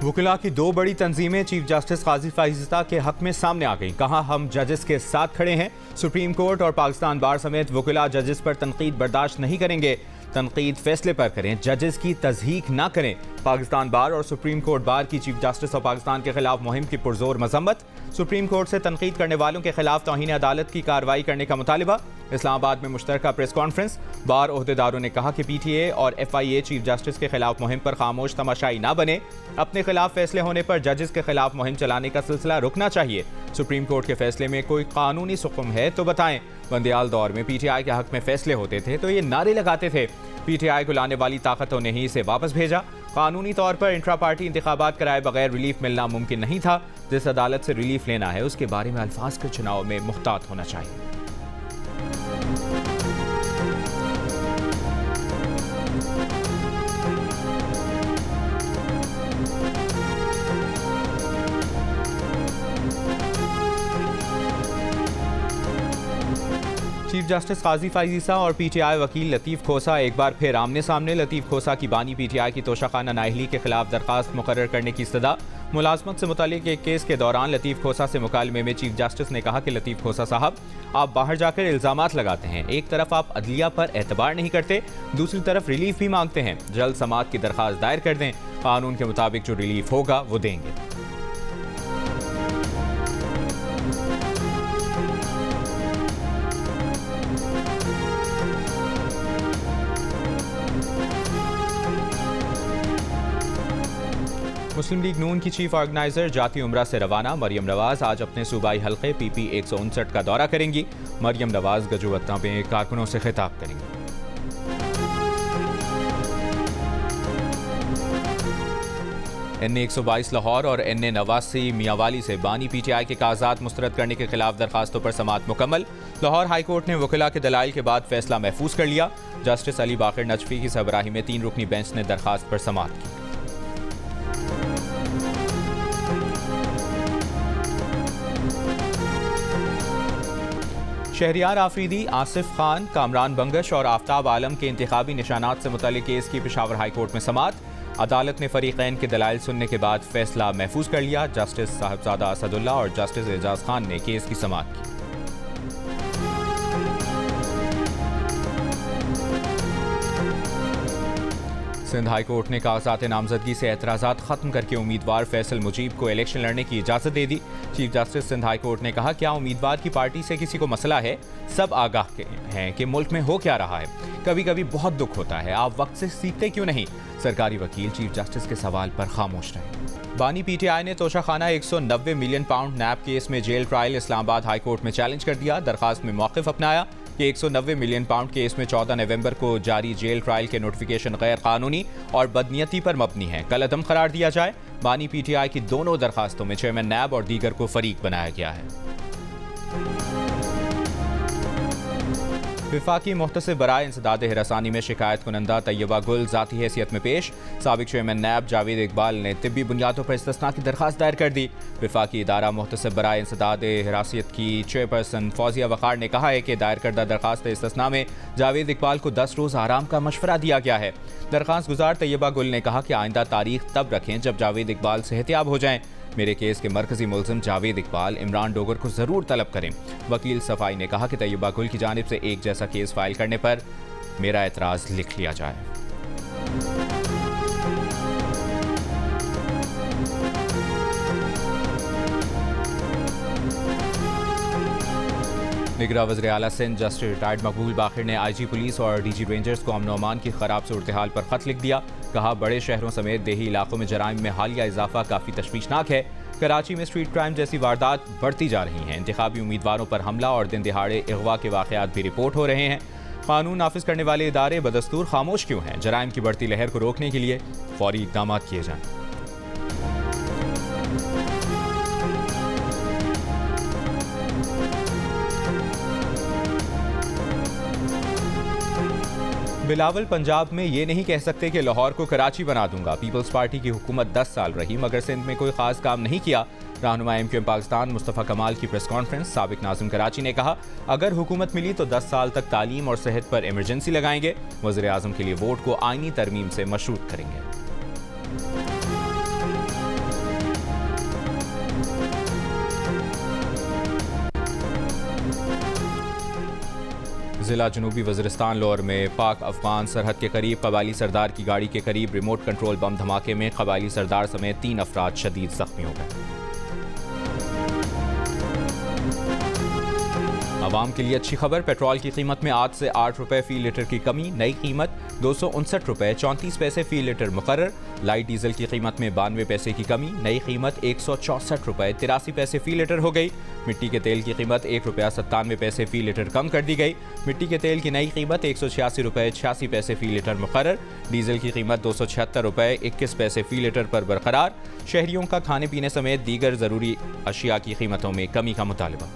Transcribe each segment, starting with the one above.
वकीला की दो बड़ी तंजीमें चीफ जस्टिस काजी फाइज़ा के हक में सामने आ गई। कहा, हम जजेस के साथ खड़े हैं। सुप्रीम कोर्ट और पाकिस्तान बार समेत वकीला जजेस पर तनकीद बर्दाश्त नहीं करेंगे। तनकीद फैसले पर करें, जजेस की तज़हीक ना करें। पाकिस्तान बार और सुप्रीम कोर्ट बार की चीफ जस्टिस और पाकिस्तान के खिलाफ मुहिम की पुरजोर मजम्मत। सुप्रीम कोर्ट से तनकीद करने वालों के खिलाफ तौहीन अदालत की कार्रवाई करने का मुतालिबा। इस्लामाबाद में मुश्तरका प्रेस कॉन्फ्रेंस। बार ओहदेदारों ने कहा कि PTA और FIA चीफ जस्टिस के खिलाफ मुहिम पर खामोश तमाशाई ना बने। अपने खिलाफ फैसले होने पर जजेस के खिलाफ मुहिम चलाने का सिलसिला रुकना चाहिए। सुप्रीम कोर्ट के फैसले में कोई कानूनी सुकुम है तो बताएं। बंदियाल दौर में PTI के हक में फैसले होते थे तो ये नारे लगाते थे। PTI को लाने वाली ताकतों ने ही इसे वापस भेजा। कानूनी तौर पर इंट्रा पार्टी इंतखाबात कराए बगैर रिलीफ मिलना मुमकिन नहीं था। जिस अदालत से रिलीफ लेना है उसके बारे में अल्फाज के चुनाव में मुहतात होना चाहिए। चीफ जस्टिस काजी फाइज़ा और PTI वकील लतीफ़ खोसा एक बार फिर आमने सामने। लतीफ़ खोसा की बानी PTI की तोशाखाना नाअहली के खिलाफ दरखास्त मुकर्रर करने की इस्तदा। मुलाजमत से मुतालिक एक केस के दौरान लतीफ़ खोसा से मुकालमे में चीफ जस्टिस ने कहा कि लतीफ़ खोसा साहब, आप बाहर जाकर इल्ज़ामात लगाते हैं। एक तरफ आप अदलिया पर एतबार नहीं करते, दूसरी तरफ रिलीफ भी मांगते हैं। जल्द समाअत की दरखास्त दायर कर दें। कानून के मुताबिक जो रिलीफ होगा वो देंगे। मुस्लिम लीग नून की चीफ ऑर्गेनाइजर जाती उम्रा से रवाना। मरियम नवाज आज अपने सूबाई हल्के PP 159 का दौरा करेंगी। मरियम नवाज गजुवत्ता में कारकुनों से खिताब करेंगी। NA 122 लाहौर और NA 89 मियांवाली से बानी PTI के कागजात मुस्तरद करने के खिलाफ दरखास्तों पर समाअत मुकम्मल। लाहौर हाई कोर्ट ने वकीला के दलाइल के बाद फैसला महफूज कर लिया। जस्टिस अली बाकर नजफी की सरबराही में 3 रुकनी बेंच ने दरखास्त पर समाअत की। शहरियार आफरीदी, आसिफ खान, कामरान बंगश और आफ्ताब आलम के इंतखाबी निशानात से मुतालिक केस की पेशावर हाई कोर्ट में समाअत। अदालत ने फरीकैन के दलाइल सुनने के बाद फैसला महफूज कर लिया। जस्टिस साहिबजादा असदुल्ला और जस्टिस एजाज खान ने केस की समाअत की। सिंध हाई कोर्ट ने कागजात नामजदगी से एतराज़ात खत्म करके उम्मीदवार फैसल मुजीब को इलेक्शन लड़ने की इजाज़त दे दी। Chief justice Sindh high court ने कहा, क्या उम्मीदवार की पार्टी से किसी को मसला है? सब आगाह हैं कि मुल्क में हो क्या रहा है। कभी कभी बहुत दुख होता है, आप वक्त से सीखते क्यों नहीं? सरकारी वकील चीफ जस्टिस के सवाल पर खामोश रहे। बानी PTI ने Toshakhana 190 million pound NAB case में jail trial Islamabad high court में चैलेंज कर दिया। दरखास्त में मौक़िफ़ अपनाया कि 190 मिलियन पाउंड केस में 14 नवंबर को जारी जेल ट्रायल के नोटिफिकेशन गैर कानूनी और बदनीयती पर मबनी है। कल अदम करार दिया जाए। बानी PTI की दोनों दरखास्तों में चेयरमैन नैब और दीगर को फरीक बनाया गया है। विफाकी मुख्तसिब बराए इंसदाद हिरासानी में शिकायत कुनंदा तैयबा गुल ज़ाती हैसियत में पेश। साबिक चेयरमैन नैब जावेद इकबाल ने तिब्बी बुनियादों पर इस्तिस्ना की दरखास्त दायर कर दी। विफाकी इदारा मुख्तसिब बराए इंसदाद हिरासियत की चेयरपर्सन फौजिया वक़ार ने कहा है कि दायर करदा दरखास्त इस्तिस्ना में जावेद इकबाल को 10 रोज़ आराम का मशवरा दिया गया है। दरखास्त गुजार तैयबा गुल ने कहा कि आइंदा तारीख तब रखें जब जावेद इकबाल सेहतियाब हो जाएं। मेरे केस के मरकजी मुलजिम जावेद इकबाल इमरान डोगर को ज़रूर तलब करें। वकील सफाई ने कहा कि तैयबा गुल की जानिब से एक जैसा केस फाइल करने पर मेरा एतराज़ लिख लिया जाए। निगरान वज़ीर आला सिंध जस्टिस रिटायर्ड मकबूल बाखिर ने IG पुलिस और DG रेंजर्स को अमन व अमान की खराब सूरत हाल पर खत लिख दिया। कहा, बड़े शहरों समेत देही इलाकों में जराइम में हालिया इजाफा काफ़ी तशवीशनाक है। कराची में स्ट्रीट क्राइम जैसी वारदात बढ़ती जा रही हैं। इंतखाबी उम्मीदवारों पर हमला और दिन दिहाड़े अगवा के वाक़यात भी रिपोर्ट हो रहे हैं। कानून नाफिज करने वाले इदारे बदस्तूर खामोश क्यों हैं? जराइम की बढ़ती लहर को रोकने के लिए फौरी इक़दाम किए जाएं। बिलावल पंजाब में ये नहीं कह सकते कि लाहौर को कराची बना दूंगा। पीपल्स पार्टी की हुकूमत 10 साल रही मगर सिंध में कोई खास काम नहीं किया। रहनुमा MQM पाकिस्तान मुस्तफ़ा कमाल की प्रेस कॉन्फ्रेंस। साबिक नाज़िम कराची ने कहा, अगर हुकूमत मिली तो 10 साल तक तालीम और सेहत पर इमरजेंसी लगाएंगे। वज़ीर आज़म के लिए वोट को आईनी तरमीम से मशरूत करेंगे। जिला जनूबी वज़ीरिस्तान लाहौर में पाक अफगान सरहद के करीब कबायली सरदार की गाड़ी के करीब रिमोट कंट्रोल बम धमाके में कबायली सरदार समेत 3 अफराद शदीद जख्मी हो गए। आवाम के लिए अच्छी खबर, पेट्रोल की कीमत में आज से 8 रुपये फी लीटर की कमी, नई कीमत 259 रुपये 34 पैसे फी लीटर मुकर्रर। लाइट डीजल की कीमत में 92 पैसे की कमी, नई कीमत 164 रुपये 83 पैसे फी लीटर हो गई। मिट्टी के तेल की कीमत 1 रुपया 97 पैसे फी लीटर कम कर दी गई। मिट्टी के तेल की नई कीमत 186 रुपये 86 पैसे फी लीटर मुकर्रर। डीजल की कीमत 276 रुपये 21 पैसे फी लीटर पर बरकरार। शहरियों का खाने पीने समेत दीगर ज़रूरी अशिया की कीमतों में कमी का मुतालबा।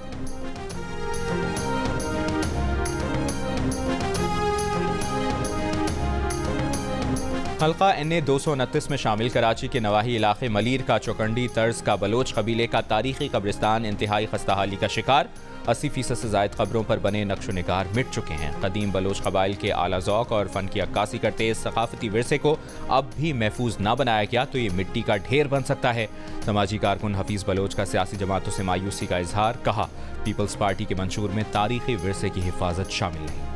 हल्का NA 229 में शामिल कराची के नवाही इलाके मलीर का चौकंडी तर्ज का बलोच कबीले का तारीखी कब्रिस्तान इंतहाई खस्ताहाली का शिकार। 80% से ज़ायद कब्रों पर बने नक्श निगार मिट चुके हैं। कदीम बलोच कबाइल के आला ज़ौक़ और फ़न की अक्कासी करते इस सकाफ़ती विरसे को अब भी महफूज ना बनाया गया तो ये मिट्टी का ढेर बन सकता है। समाजी कारकुन हफीज़ बलोच का सियासी जमातों से मायूसी का इजहार, कहा पीपल्स पार्टी के मंशूर में तारीखी विरसे की हिफाजत शामिल नहीं।